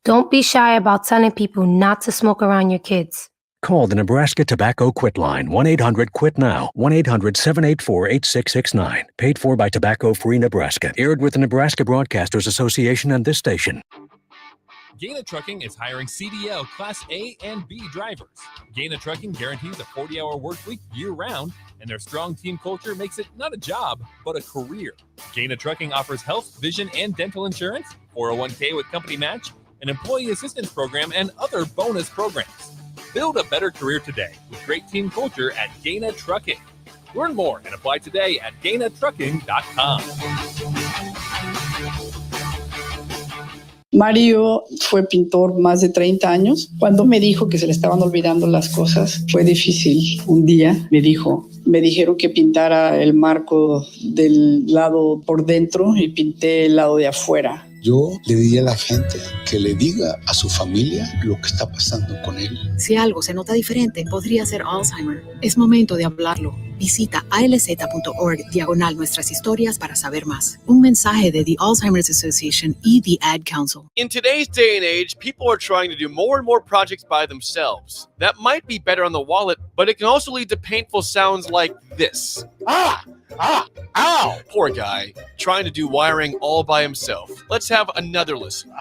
don't be shy about telling people not to smoke around your kids. Call the Nebraska Tobacco Quit Line, 1-800-QUIT-NOW, 1-800-784-8669. Paid for by Tobacco Free Nebraska. Aired with the Nebraska Broadcasters Association and this station. Gaina Trucking is hiring CDL Class A and B drivers. Gaina Trucking guarantees a 40-hour work week year-round, and their strong team culture makes it not a job, but a career. Gaina Trucking offers health, vision, and dental insurance, 401k with company match, an employee assistance program, and other bonus programs. Build a better career today with great team culture at Gaina Trucking. Learn more and apply today at GainaTrucking.com. Mario fue pintor más de 30 años. Cuando me dijo que se le estaban olvidando las cosas, fue difícil. Un día me dijeron que pintara el marco del lado por dentro y pinté el lado de afuera. Yo le diría a la gente que le diga a su familia lo que está pasando con él. Si algo se nota diferente, podría ser Alzheimer. Es momento de hablarlo. Visita alz.org/nuestras historias para saber más. Un mensaje de the Alzheimer's Association y the Ad Council. In today's day and age, people are trying to do more and more projects by themselves. That might be better on the wallet, but it can also lead to painful sounds like this. Ow! Poor guy, trying to do wiring all by himself. Let's have another listen.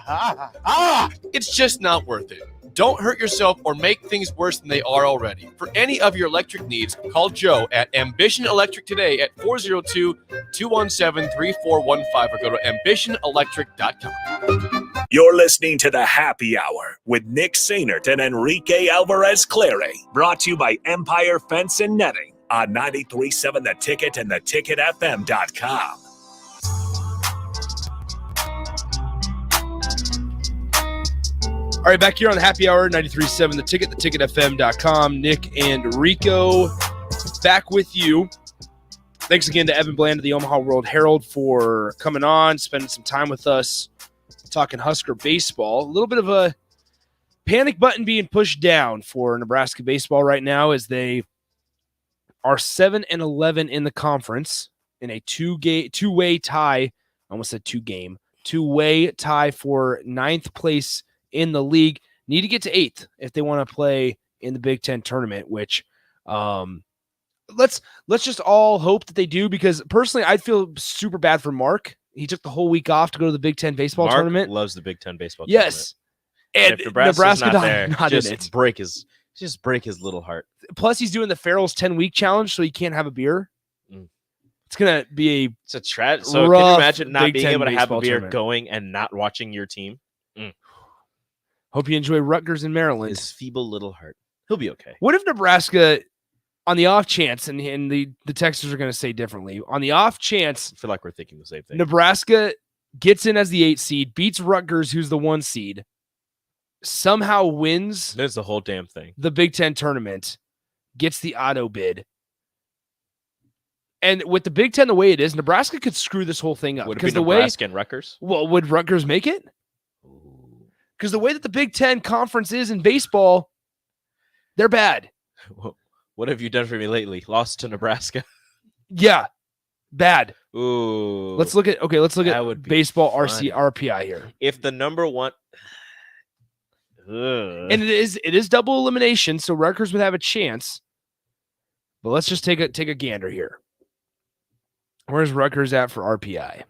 It's just not worth it. Don't hurt yourself or make things worse than they are already. For any of your electric needs, call Joe at Ambition Electric today at 402-217-3415 or go to ambitionelectric.com. You're listening to the Happy Hour with Nick Sainert and Enrique Alvarez Clary. Brought to you by Empire Fence and Netting on 93.7 The Ticket and theticketfm.com. All right, back here on the Happy Hour, 93.7 The Ticket, theticketfm.com. Nick and Rico back with you. Thanks again to Evan Bland of the Omaha World Herald for coming on, spending some time with us, talking Husker baseball. A little bit of a panic button being pushed down for Nebraska baseball right now as they are 7-11 in the conference in a two-way tie. I almost said two-way tie for ninth place in the league. Need to get to 8th if they want to play in the Big Ten tournament, which let's just all hope that they do, because personally I'd feel super bad for Mark. He took the whole week off to go to the Big Ten baseball tournament. Loves the Big Ten baseball yes. tournament. And if Nebraska not there, not just in it. break his little heart. Plus he's doing the Farrell's 10-week challenge, so he can't have a beer. It's gonna be it's a tragedy. So can you imagine not being able to have a beer going and not watching your team? Hope you enjoy Rutgers in Maryland. His feeble little heart. He'll be okay. What if Nebraska, on the off chance, and the Texans are going to say differently, on the off chance, I feel like we're thinking the same thing. Nebraska gets in as the 8 seed, beats Rutgers, who's the 1 seed, somehow wins There's the whole damn thing. the Big Ten tournament, gets the auto bid. And with the Big Ten the way it is, Nebraska could screw this whole thing up. Would it be Nebraska and Rutgers? Well, would Rutgers make it? Because the way that the Big Ten conference is in baseball, they're bad. What have you done for me lately? Lost to Nebraska? Yeah, bad. Ooh. Let's look at baseball RPI here. If the number one, and it is double elimination, so Rutgers would have a chance. But let's just take a gander here. Where's Rutgers at for RPI?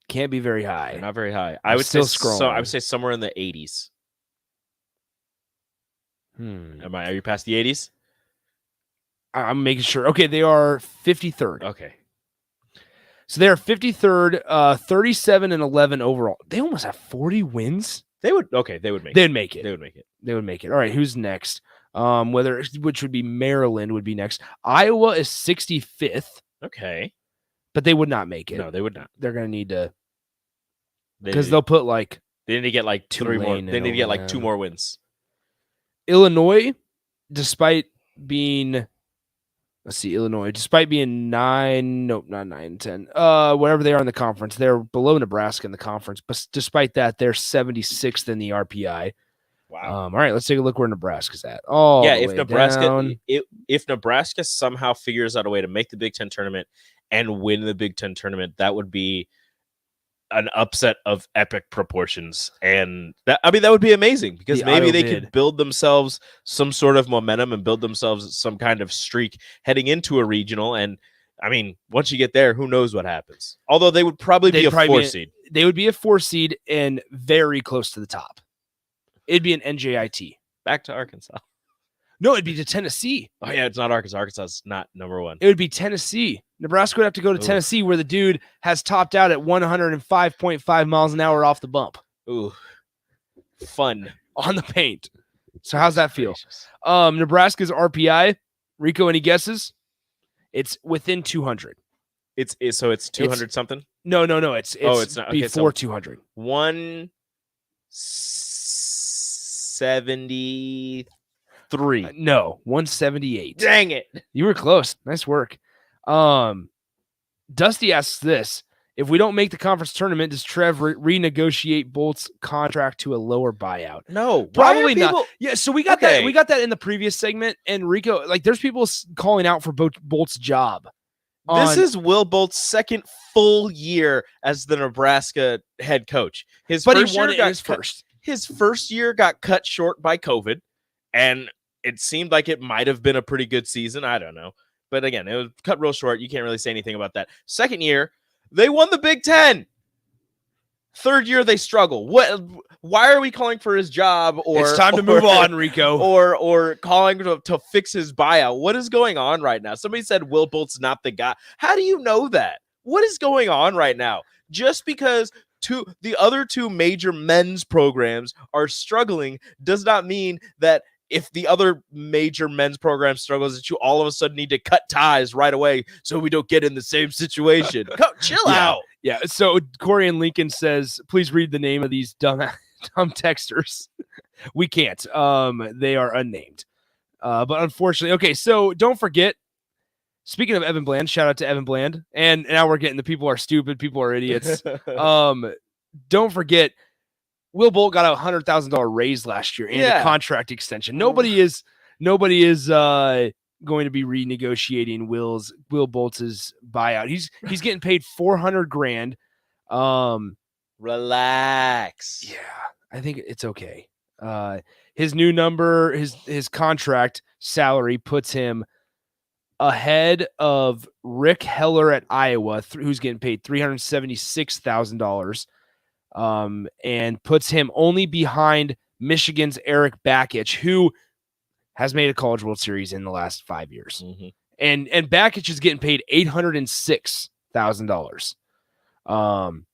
Can't be very high. They're not very high. I would say scroll. So I would say somewhere in the 80s. Are you past the 80s? I'm making sure. Okay, they are 53rd. Okay. So they are 53rd, 37-11 overall. They almost have 40 wins. They would make it. They'd make it. They would make it. All right, who's next? Which would be Maryland would be next. Iowa is 65th. Okay. But they would not make it. No, they would not. They're going to need to, because they'll put like they need to get like 3 more. They need to get like 2 more wins. Illinois, despite being 10, whatever they are in the conference, they're below Nebraska in the conference. But despite that, they're 76th in the RPI. Wow. All right, let's take a look where Nebraska's at. If Nebraska somehow figures out a way to make the Big Ten tournament and win the Big Ten tournament, that would be an upset of epic proportions. And that would be amazing, because The maybe auto they bid. could build themselves some sort of momentum and build themselves some kind of streak heading into a regional. And I mean, once you get there, who knows what happens? Although they would probably be They'd a probably 4 be- seed. They would be a 4 seed and very close to the top. It'd be an NJIT. Back to Arkansas. No, it'd be to Tennessee. Oh yeah, it's not Arkansas. Arkansas is not number 1. It would be Tennessee. Nebraska would have to go to Ooh. Tennessee, where the dude has topped out at 105.5 miles an hour off the bump. Ooh, fun on the paint. So how's that feel? Nebraska's RPI, Rico, any guesses? It's within 200. It's 200 something. No. It's not okay, before so 200. 173. No, 178. Dang it! You were close. Nice work. Dusty asks this: if we don't make the conference tournament, does Trev renegotiate Bolt's contract to a lower buyout? No, probably Why are not. people- Yeah, so we got Okay. that. We got that in the previous segment, and Rico, like, there's people calling out for Bolt's job. This is Will Bolt's second full year as the Nebraska head coach. But he won it in his first. His first year got cut short by COVID, and it seemed like it might have been a pretty good season. I don't know. But again, it was cut real short. You can't really say anything about that. Second year, they won the Big Ten. Third year, they struggle. Why are we calling for his job? Or It's time to move on, Rico. Or calling to fix his buyout. What is going on right now? Somebody said Will Bolt's not the guy. How do you know that? What is going on right now? Just because the other 2 major men's programs are struggling does not mean that if the other major men's program struggles, that you all of a sudden need to cut ties right away so we don't get in the same situation. Chill out. Yeah. So Corey and Lincoln says, please read the name of these dumb texters. We can't. They are unnamed. But unfortunately, okay. So don't forget. Speaking of Evan Bland, shout out to Evan Bland. And now we're getting the people are stupid, people are idiots. Don't forget, Will Bolt got a $100,000 raise last year and a contract extension. Nobody is going to be renegotiating Will Bolt's buyout. He's getting paid $400,000. Relax. Yeah, I think it's okay. His new number, his contract salary puts him ahead of Rick Heller at Iowa, who's getting paid $376,000. And puts him only behind Michigan's Eric Bakich, who has made a College World Series in the last 5 years. Mm-hmm. And Bakich is getting paid $806,000.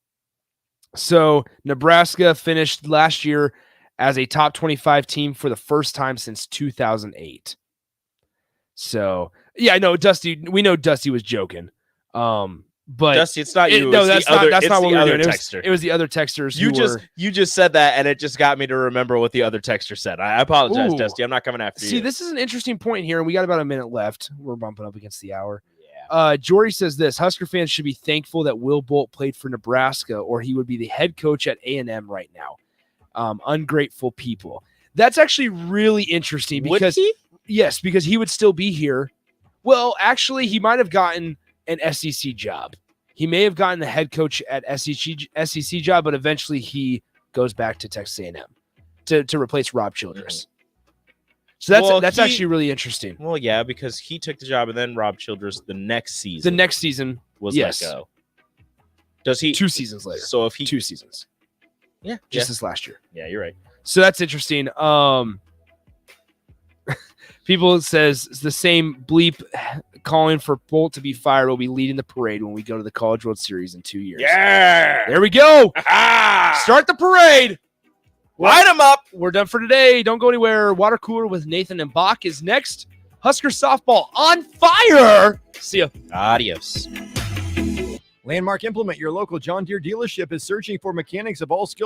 So Nebraska finished last year as a top 25 team for the first time since 2008. So yeah, I know Dusty. We know Dusty was joking. But Dusty, it's not you. No, it's that's not what we were doing. Texter. It was the other texters. You just said that, and it just got me to remember what the other texter said. I apologize, Ooh. Dusty. I'm not coming after you. See, this is an interesting point here, and we got about a minute left. We're bumping up against the hour. Jory says this: Husker fans should be thankful that Will Bolt played for Nebraska, or he would be the head coach at A&M right now. Ungrateful people. That's actually really interesting because yes, because he would still be here. Well, actually, he might have gotten an SEC job. He may have gotten the head coach at SEC job, but eventually he goes back to Texas A&M to replace Rob Childress. So that's actually really interesting. Well, yeah, because he took the job, and then Rob Childress the next season was let go. Does he 2 seasons later? So if he 2 seasons, just this last year. Yeah, you're right. So that's interesting. People says the same bleep calling for Bolt to be fired will be leading the parade when we go to the College World Series in 2 years. Yeah, there we go. Start the parade. Light them up. We're done for today. Don't go anywhere. Water Cooler with Nathan and Bach is next. Husker softball on fire. See ya. Adios. Landmark Implement, your local John Deere dealership, is searching for mechanics of all skills